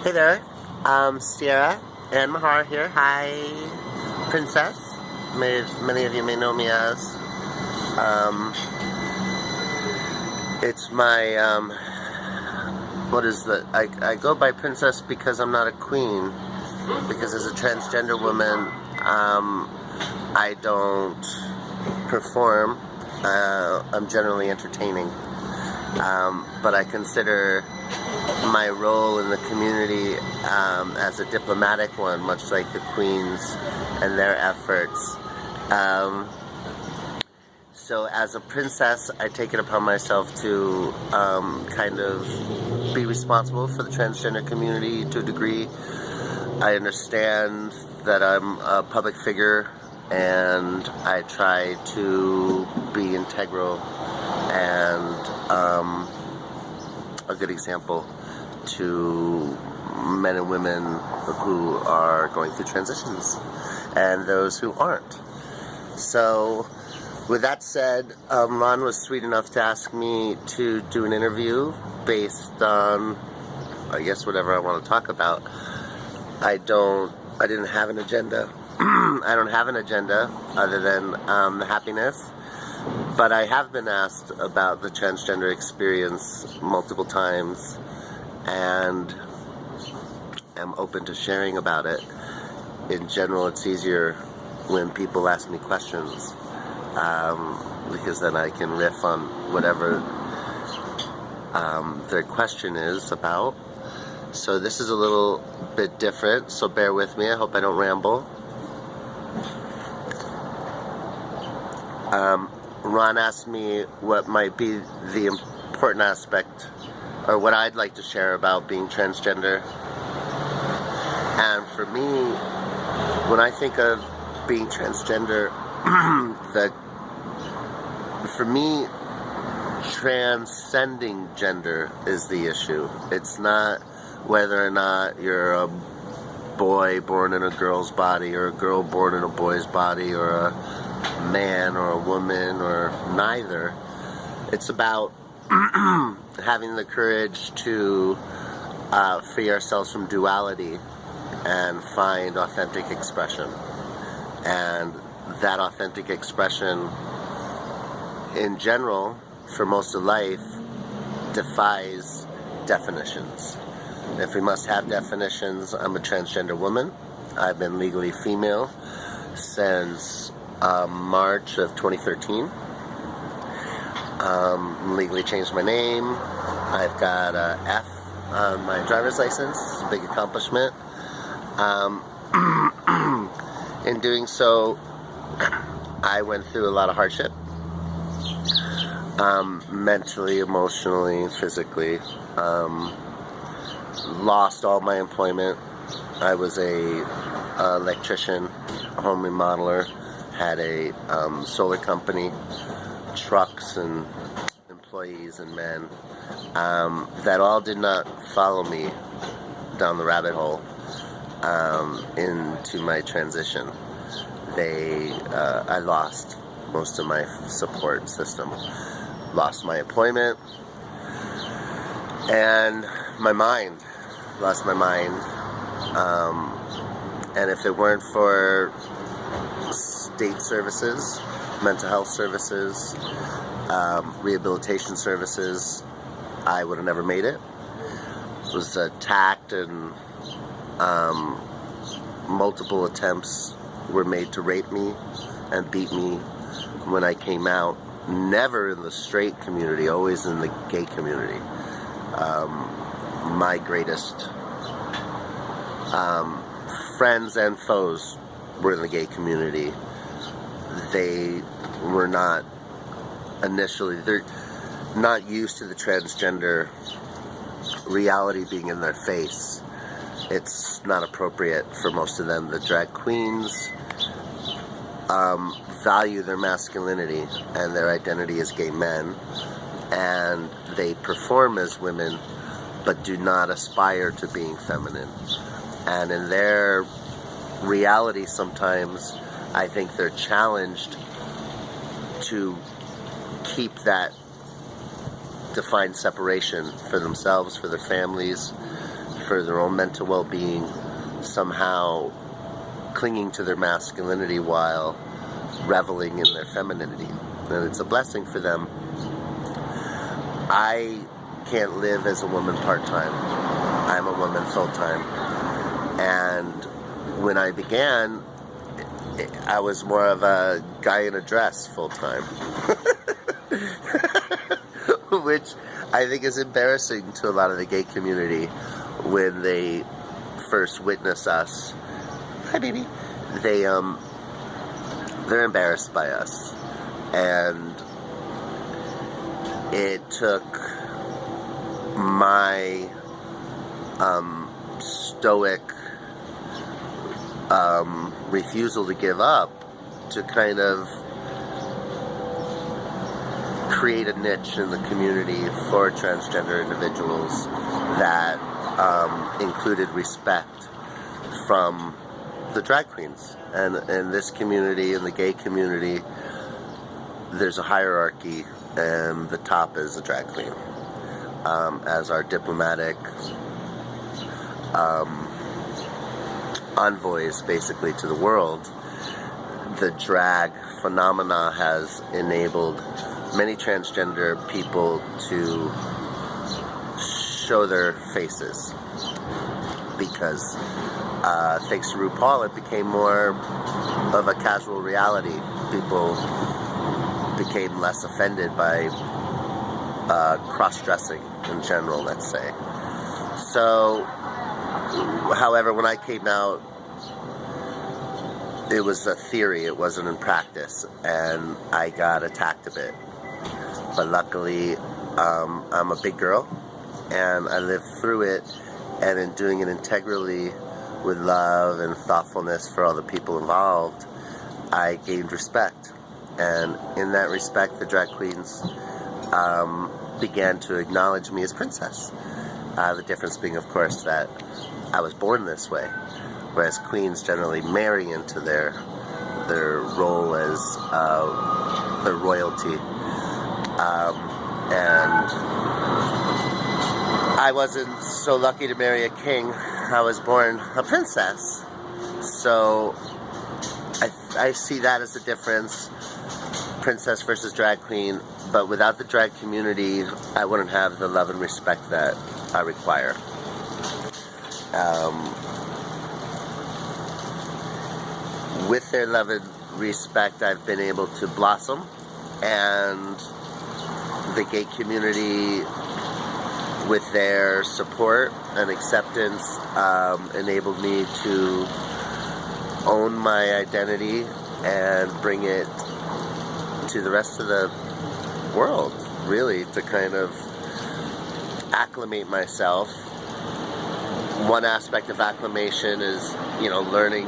Hey there, Sierra and Mahar here. Hi, Princess. Many of you may know me as. Um, it's my, what is the, I go by Princess because I'm not a queen. Because as a transgender woman, I don't perform. I'm generally entertaining. But I consider my role in the community as a diplomatic one, much like the Queens and their efforts. So as a princess, I take it upon myself to kind of be responsible for the transgender community to a degree. I understand that I'm a public figure, and I try to be integral and a good example to men and women who are going through transitions and those who aren't. So with that said, Ron was sweet enough to ask me to do an interview based on, I guess, whatever I want to talk about. I didn't have an agenda. I don't have an agenda other than the happiness. But I have been asked about the transgender experience multiple times, and am open to sharing about it. In general, it's easier when people ask me questions, because then I can riff on whatever their question is about. So this is a little bit different, so bear with me. I hope I don't ramble. Ron asked me what might be the important aspect, or what I'd like to share about being transgender. And for me, when I think of being transgender, for me, transcending gender is the issue. It's not whether or not you're a boy born in a girl's body, or a girl born in a boy's body, or a man or a woman, or neither. It's about having the courage to free ourselves from duality and find authentic expression. And that authentic expression, in general, for most of life, defies definitions. If we must have definitions, I'm a transgender woman. I've been legally female since March of 2013. Legally changed my name. I've got a F on my driver's license. It's a big accomplishment. In doing so, I went through a lot of hardship. Mentally, emotionally, physically. Lost all my employment. I was a electrician, home remodeler, had a solar company, trucks and employees and men. That all did not follow me down the rabbit hole into my transition. I lost most of my support system. Lost my employment, and my mind. Lost my mind. And if it weren't for state services, mental health services, rehabilitation services, I would have never made it. Was attacked, and multiple attempts were made to rape me and beat me when I came out. Never in the straight community, always in the gay community. My greatest friends and foes were in the gay community. They were not initially, they're not used to the transgender reality being in their face. It's not appropriate for most of them. The drag queens value their masculinity and their identity as gay men, and they perform as women but do not aspire to being feminine. And in their reality, sometimes I think they're challenged to keep that defined separation for themselves, for their families, for their own mental well-being, somehow clinging to their masculinity while reveling in their femininity. And it's a blessing for them. I can't live as a woman part-time. I'm a woman full-time. And when I began, I was more of a guy in a dress full-time. Which I think is embarrassing to a lot of the gay community when they first witness us. Hi, baby. They're embarrassed by us. And it took my stoic refusal to give up to kind of create a niche in the community for transgender individuals that included respect from the drag queens. And in this community, in the gay community, there's a hierarchy, and the top is a drag queen. As our diplomatic envoys, basically, to the world, the drag phenomena has enabled many transgender people to show their faces, because thanks to RuPaul, it became more of a casual reality. People became less offended by cross-dressing in general, let's say. So, however, when I came out, it was a theory, it wasn't in practice, and I got attacked a bit. But luckily, I'm a big girl, and I lived through it, and in doing it integrally with love and thoughtfulness for all the people involved, I gained respect. And in that respect, the drag queens began to acknowledge me as princess. The difference being, of course, that I was born this way, whereas queens generally marry into their role as their royalty. And I wasn't so lucky to marry a king. I was born a princess. So I see that as a difference, princess versus drag queen. But without the drag community, I wouldn't have the love and respect that I require. With their love and respect, I've been able to blossom, and the gay community, with their support and acceptance, enabled me to own my identity and bring it to the rest of the world, really, to kind of acclimate myself. One aspect of acclimation is, learning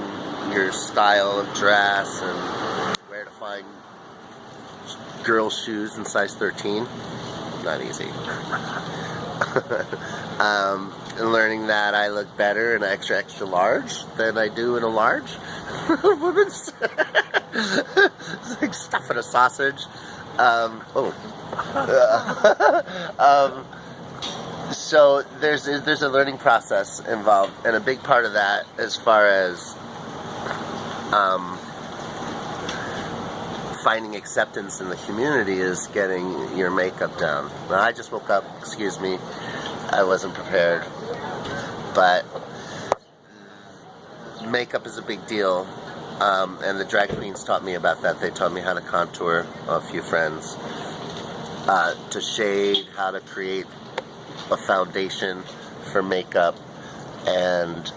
your style of dress and where to find girls' shoes in size 13. Not easy. And learning that I look better in extra, extra large than I do in a large woman's. It's like stuffing a sausage. So there's a learning process involved, and a big part of that, as far as finding acceptance in the community, is getting your makeup down. Now, I just woke up, excuse me, I wasn't prepared, but makeup is a big deal, and the drag queens taught me about that. They taught me how to contour, a few friends, to shade, how to create a foundation for makeup, and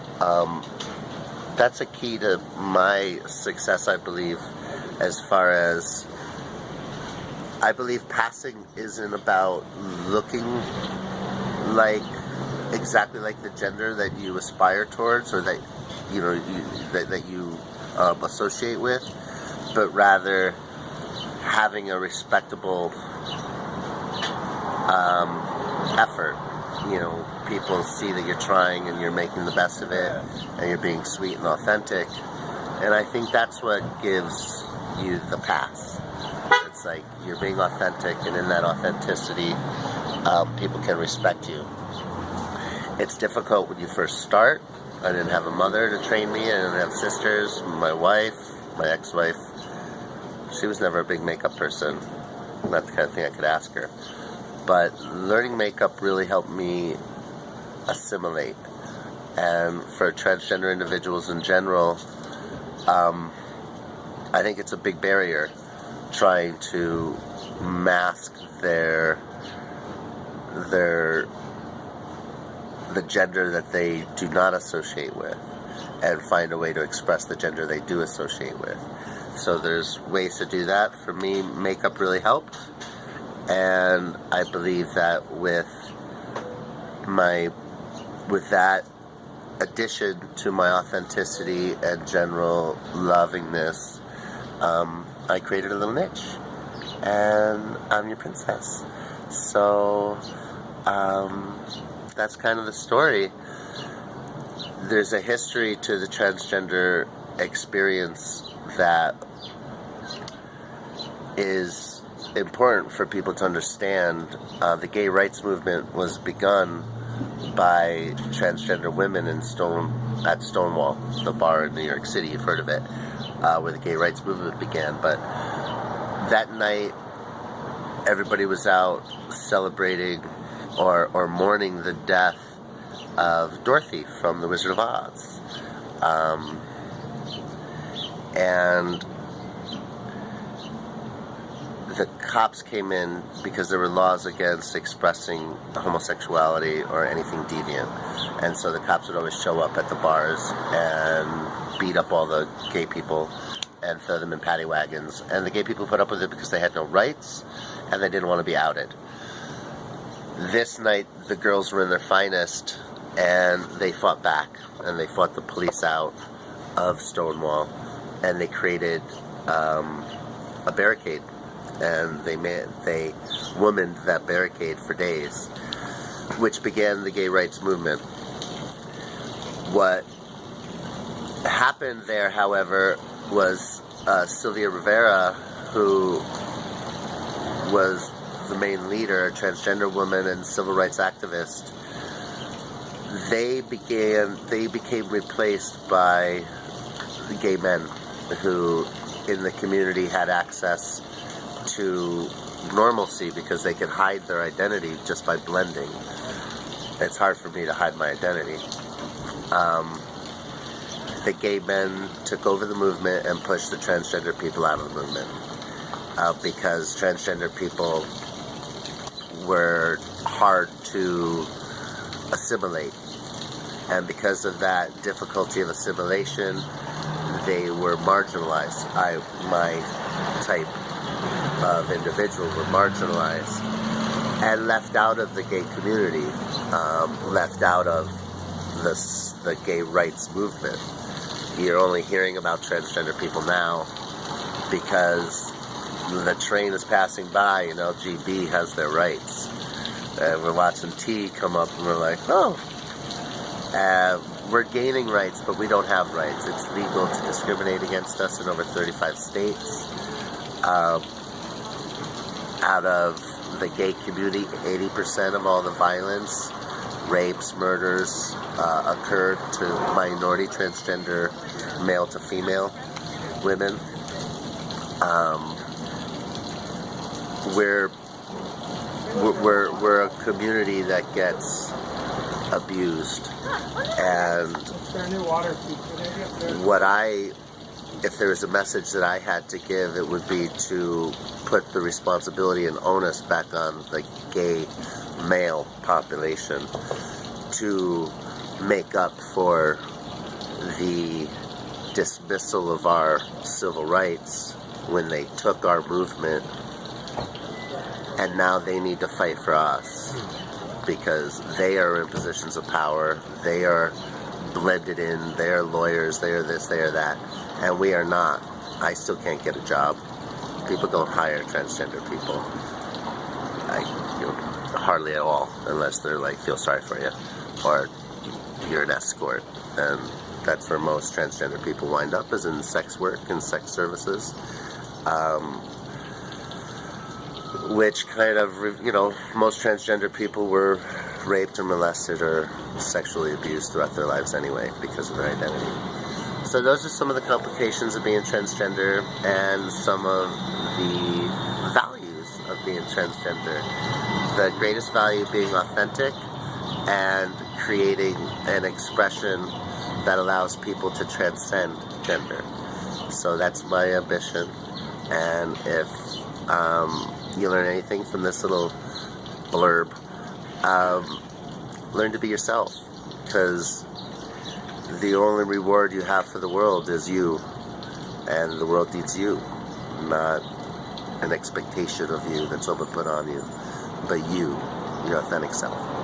that's a key to my success, I believe, as far as, I believe passing isn't about looking like exactly like the gender that you aspire towards, or that you associate with, but rather having a respectable effort. People see that you're trying and you're making the best of it, and you're being sweet and authentic, and I think that's what gives you the pass. It's like you're being authentic, and in that authenticity, people can respect you. It's difficult when you first start. I didn't have a mother to train me. I didn't have sisters. My wife, my ex-wife, she was never a big makeup person. Not the kind of thing I could ask her. But learning makeup really helped me assimilate. And for transgender individuals in general, I think it's a big barrier trying to mask the gender that they do not associate with and find a way to express the gender they do associate with. So there's ways to do that. For me, makeup really helped, and I believe that with that addition to my authenticity and general lovingness, I created a little niche, and I'm your princess. So that's kind of the story. There's a history to the transgender experience that is important for people to understand. The gay rights movement was begun by transgender women at Stonewall, the bar in New York City. You've heard of it, where the gay rights movement began. But that night, everybody was out celebrating or mourning the death of Dorothy from The Wizard of Oz. And the cops came in because there were laws against expressing homosexuality or anything deviant. And so the cops would always show up at the bars and beat up all the gay people and throw them in paddy wagons. And the gay people put up with it because they had no rights and they didn't want to be outed. This night, the girls were in their finest, and they fought back, and they fought the police out of Stonewall, and they created a barricade, and they womaned that barricade for days, which began the gay rights movement. What happened there, however, was Sylvia Rivera, who was the main leader, a transgender woman and civil rights activist, they became replaced by the gay men who in the community had access to normalcy because they could hide their identity just by blending. It's hard for me to hide my identity. The gay men took over the movement and pushed the transgender people out of the movement because transgender people were hard to assimilate, and because of that difficulty of assimilation, they were marginalized. My type of individual were marginalized and left out of the gay community, left out of the gay rights movement. You're only hearing about transgender people now because the train is passing by and LGB has their rights. And we're watching T come up and we're like, oh, we're gaining rights, but we don't have rights. It's legal to discriminate against us in over 35 states. Out of the gay community, 80% of all the violence, rapes, murders occurred to minority transgender male to female women. We're a community that gets abused, and if there was a message that I had to give, it would be to put the responsibility and onus back on the gay male population to make up for the dismissal of our civil rights when they took our movement, and now they need to fight for us because they are in positions of power, they are blended in, they are lawyers, they are this, they are that, and we are not. I still can't get a job. People don't hire transgender people. Hardly at all, unless they're like, feel sorry for you, or you're an escort, and that's where most transgender people wind up, is in sex work and sex services. Which kind of, most transgender people were raped or molested or sexually abused throughout their lives anyway because of their identity. So those are some of the complications of being transgender and some of the values of being transgender. The greatest value being authentic and creating an expression that allows people to transcend gender. So that's my ambition, and if you learn anything from this little blurb, learn to be yourself, because the only reward you have for the world is you, and the world needs you, not an expectation of you that's over put on you, but you, your authentic self.